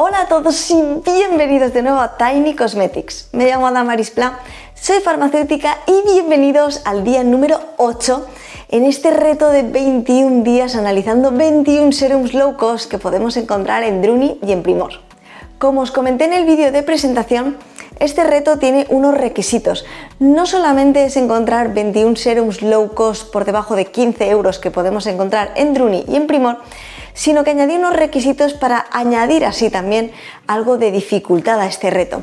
Hola a todos y bienvenidos de nuevo a Tiny Cosmetics. Me llamo Damaris Pla, soy farmacéutica y bienvenidos al día número 8 en este reto de 21 días analizando 21 serums low cost que podemos encontrar en Druni y en Primor. Como os comenté en el vídeo de presentación, este reto tiene unos requisitos. No solamente es encontrar 21 serums low cost por debajo de 15 euros que podemos encontrar en Druni y en Primor, sino que añadí unos requisitos para añadir así también algo de dificultad a este reto.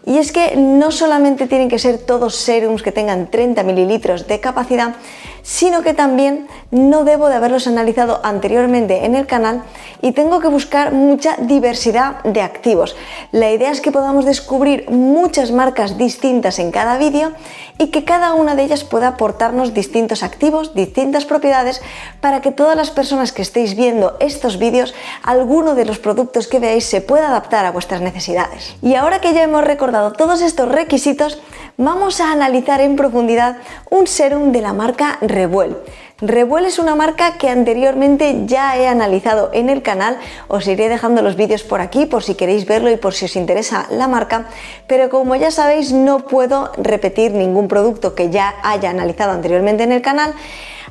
Y es que no solamente tienen que ser todos serums que tengan 30 mililitros de capacidad, sino que también no debo de haberlos analizado anteriormente en el canal y tengo que buscar mucha diversidad de activos. La idea es que podamos descubrir muchas marcas distintas en cada vídeo y que cada una de ellas pueda aportarnos distintos activos, distintas propiedades, para que todas las personas que estéis viendo estos vídeos, alguno de los productos que veáis se pueda adaptar a vuestras necesidades. Y ahora que ya hemos recordado todos estos requisitos, vamos a analizar en profundidad un serum de la marca Revuel. Revuel es una marca que anteriormente ya he analizado en el canal, os iré dejando los vídeos por aquí por si queréis verlo y por si os interesa la marca, pero como ya sabéis no puedo repetir ningún producto que ya haya analizado anteriormente en el canal,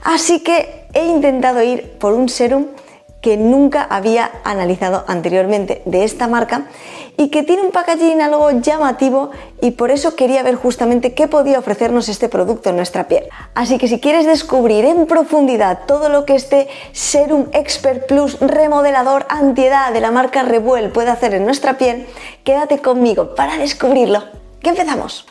así que he intentado ir por un serum que nunca había analizado anteriormente de esta marca y que tiene un packaging algo llamativo, y por eso quería ver justamente qué podía ofrecernos este producto en nuestra piel. Así que si quieres descubrir en profundidad todo lo que este Serum Expert Plus remodelador antiedad de la marca Revuel puede hacer en nuestra piel, quédate conmigo para descubrirlo. ¡Que empezamos!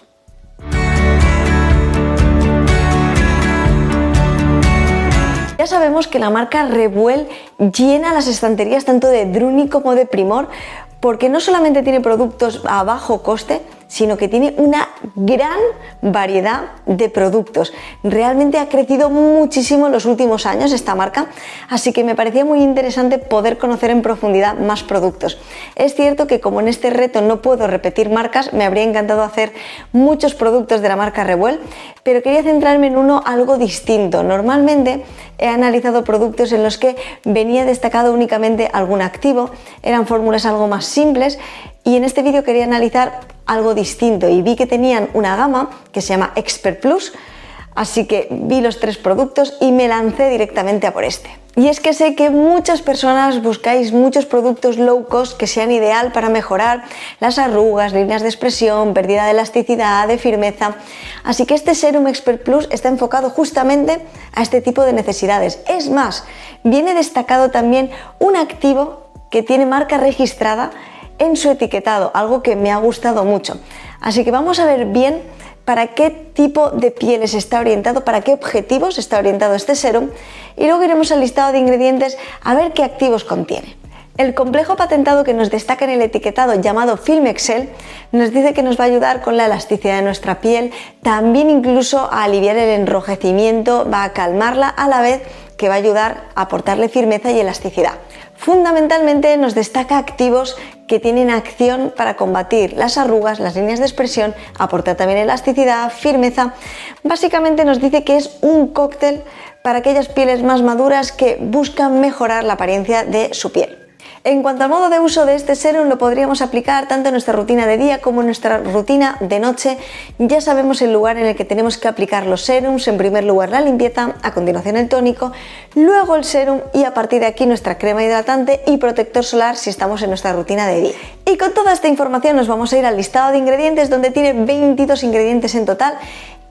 Ya sabemos que la marca Revuel llena las estanterías tanto de Druni como de Primor, porque no solamente tiene productos a bajo coste, sino que tiene una gran variedad de productos. Realmente ha crecido muchísimo en los últimos años esta marca, así que me parecía muy interesante poder conocer en profundidad más productos. Es cierto que como en este reto no puedo repetir marcas, me habría encantado hacer muchos productos de la marca Revuel, pero quería centrarme en uno algo distinto. Normalmente he analizado productos en los que venía destacado únicamente algún activo, eran fórmulas algo más simples, y en este vídeo quería analizar algo distinto y vi que tenían una gama que se llama Expert Plus, así que vi los tres productos y me lancé directamente a por este. Y es que sé que muchas personas buscáis muchos productos low cost que sean ideal para mejorar las arrugas, líneas de expresión, pérdida de elasticidad, de firmeza, así que este Serum Expert Plus está enfocado justamente a este tipo de necesidades. Es más, viene destacado también un activo que tiene marca registrada en su etiquetado, algo que me ha gustado mucho. Así que vamos a ver bien para qué tipo de pieles está orientado, para qué objetivos está orientado este serum, y luego iremos al listado de ingredientes a ver qué activos contiene. El complejo patentado que nos destaca en el etiquetado, llamado Film Excel, nos dice que nos va a ayudar con la elasticidad de nuestra piel, también incluso a aliviar el enrojecimiento, va a calmarla, a la vez que va a ayudar a aportarle firmeza y elasticidad. Fundamentalmente nos destaca activos que tienen acción para combatir las arrugas, las líneas de expresión, aportar también elasticidad, firmeza. Básicamente nos dice que es un cóctel para aquellas pieles más maduras que buscan mejorar la apariencia de su piel. En cuanto al modo de uso de este serum, lo podríamos aplicar tanto en nuestra rutina de día como en nuestra rutina de noche. Ya sabemos el lugar en el que tenemos que aplicar los serums. En primer lugar la limpieza, a continuación el tónico, luego el serum y a partir de aquí nuestra crema hidratante y protector solar si estamos en nuestra rutina de día. Y con toda esta información nos vamos a ir al listado de ingredientes, donde tiene 22 ingredientes en total.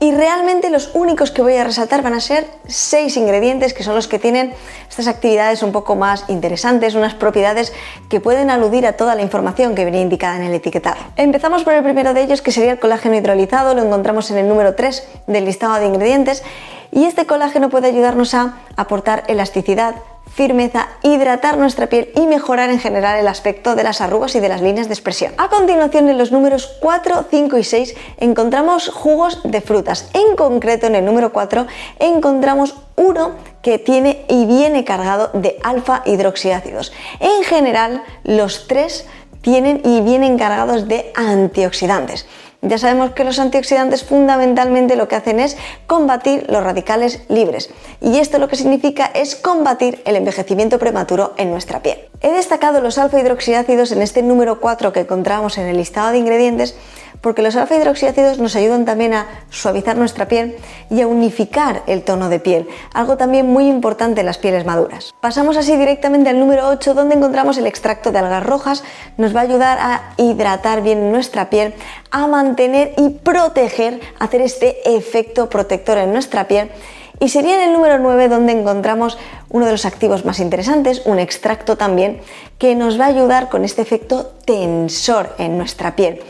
Y realmente los únicos que voy a resaltar van a ser 6 ingredientes, que son los que tienen estas actividades un poco más interesantes, unas propiedades que pueden aludir a toda la información que venía indicada en el etiquetado. Empezamos por el primero de ellos, que sería el colágeno hidrolizado. Lo encontramos en el número 3 del listado de ingredientes, y este colágeno puede ayudarnos a aportar elasticidad, firmeza, hidratar nuestra piel y mejorar en general el aspecto de las arrugas y de las líneas de expresión. A continuación, en los números 4, 5 y 6 encontramos jugos de frutas. En concreto, en el número 4 encontramos uno que tiene y viene cargado de alfa hidroxiácidos. En general, los tres tienen y vienen cargados de antioxidantes. Ya sabemos que los antioxidantes fundamentalmente lo que hacen es combatir los radicales libres, y esto lo que significa es combatir el envejecimiento prematuro en nuestra piel. He destacado los alfa-hidroxiácidos en este número 4 que encontramos en el listado de ingredientes porque los alfa-hidroxiácidos nos ayudan también a suavizar nuestra piel y a unificar el tono de piel, algo también muy importante en las pieles maduras. Pasamos así directamente al número 8, donde encontramos el extracto de algas rojas. Nos va a ayudar a hidratar bien nuestra piel, a mantener y proteger, hacer este efecto protector en nuestra piel. Y sería en el número 9 donde encontramos uno de los activos más interesantes, un extracto también, que nos va a ayudar con este efecto tensor en nuestra piel.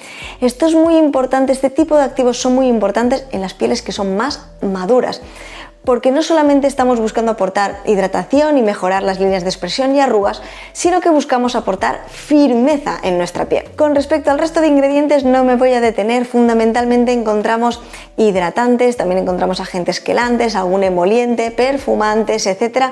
Esto es muy importante, este tipo de activos son muy importantes en las pieles que son más maduras, porque no solamente estamos buscando aportar hidratación y mejorar las líneas de expresión y arrugas, sino que buscamos aportar firmeza en nuestra piel. Con respecto al resto de ingredientes no me voy a detener, fundamentalmente encontramos hidratantes, también encontramos agentes quelantes, algún emoliente, perfumantes, etc.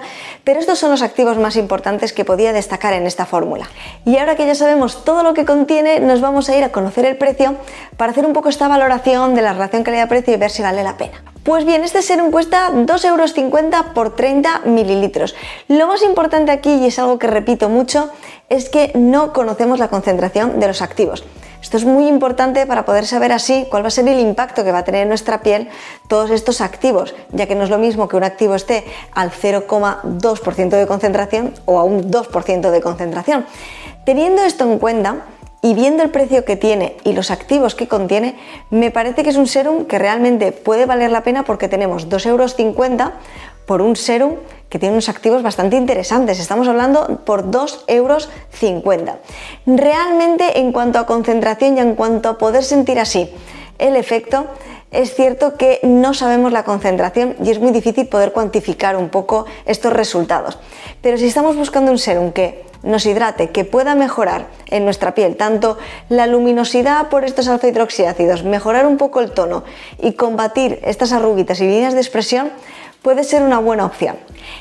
Pero estos son los activos más importantes que podía destacar en esta fórmula. Y ahora que ya sabemos todo lo que contiene, nos vamos a ir a conocer el precio para hacer un poco esta valoración de la relación calidad-precio y ver si vale la pena. Pues bien, este serum cuesta 2,50 € por 30 mililitros. Lo más importante aquí, y es algo que repito mucho, es que no conocemos la concentración de los activos. Esto es muy importante para poder saber así cuál va a ser el impacto que va a tener en nuestra piel todos estos activos, ya que no es lo mismo que un activo esté al 0,2% de concentración o a un 2% de concentración. Teniendo esto en cuenta, y viendo el precio que tiene y los activos que contiene, me parece que es un serum que realmente puede valer la pena porque tenemos 2,50 € por un serum que tiene unos activos bastante interesantes. Estamos hablando por 2,50 €. Realmente, en cuanto a concentración y en cuanto a poder sentir así el efecto, es cierto que no sabemos la concentración y es muy difícil poder cuantificar un poco estos resultados. Pero si estamos buscando un serum que nos hidrate, que pueda mejorar en nuestra piel tanto la luminosidad por estos alfa-hidroxiácidos, mejorar un poco el tono y combatir estas arruguitas y líneas de expresión, puede ser una buena opción.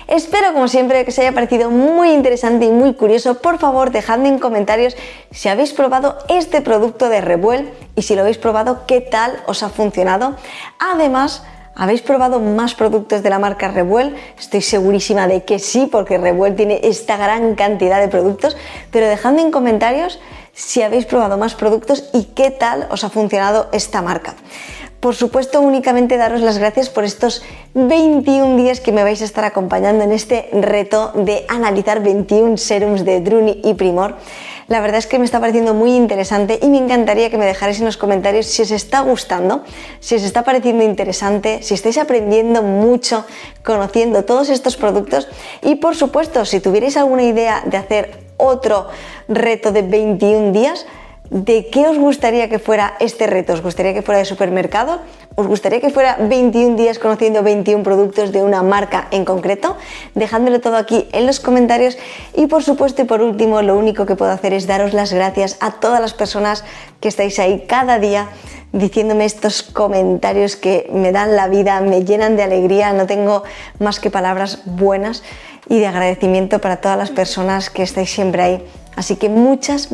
Espero, como siempre, que os haya parecido muy interesante y muy curioso. Por favor, dejadme en comentarios si habéis probado este producto de Revuel y si lo habéis probado, qué tal os ha funcionado. Además, ¿habéis probado más productos de la marca Revuel? Estoy segurísima de que sí, porque Revuel tiene esta gran cantidad de productos, pero dejadme en comentarios si habéis probado más productos y qué tal os ha funcionado esta marca. Por supuesto, únicamente daros las gracias por estos 21 días que me vais a estar acompañando en este reto de analizar 21 serums de Druni y Primor. La verdad es que me está pareciendo muy interesante y me encantaría que me dejarais en los comentarios si os está gustando, si os está pareciendo interesante, si estáis aprendiendo mucho conociendo todos estos productos y, por supuesto, si tuvierais alguna idea de hacer otro reto de 21 días, ¿de qué os gustaría que fuera este reto? ¿Os gustaría que fuera de supermercado? ¿Os gustaría que fuera 21 días conociendo 21 productos de una marca en concreto? Dejádmelo todo aquí en los comentarios y, por supuesto, y por último, lo único que puedo hacer es daros las gracias a todas las personas que estáis ahí cada día diciéndome estos comentarios que me dan la vida, me llenan de alegría. No tengo más que palabras buenas y de agradecimiento para todas las personas que estáis siempre ahí. Así que muchas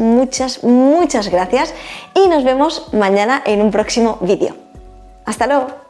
gracias y nos vemos mañana en un próximo vídeo. ¡Hasta luego!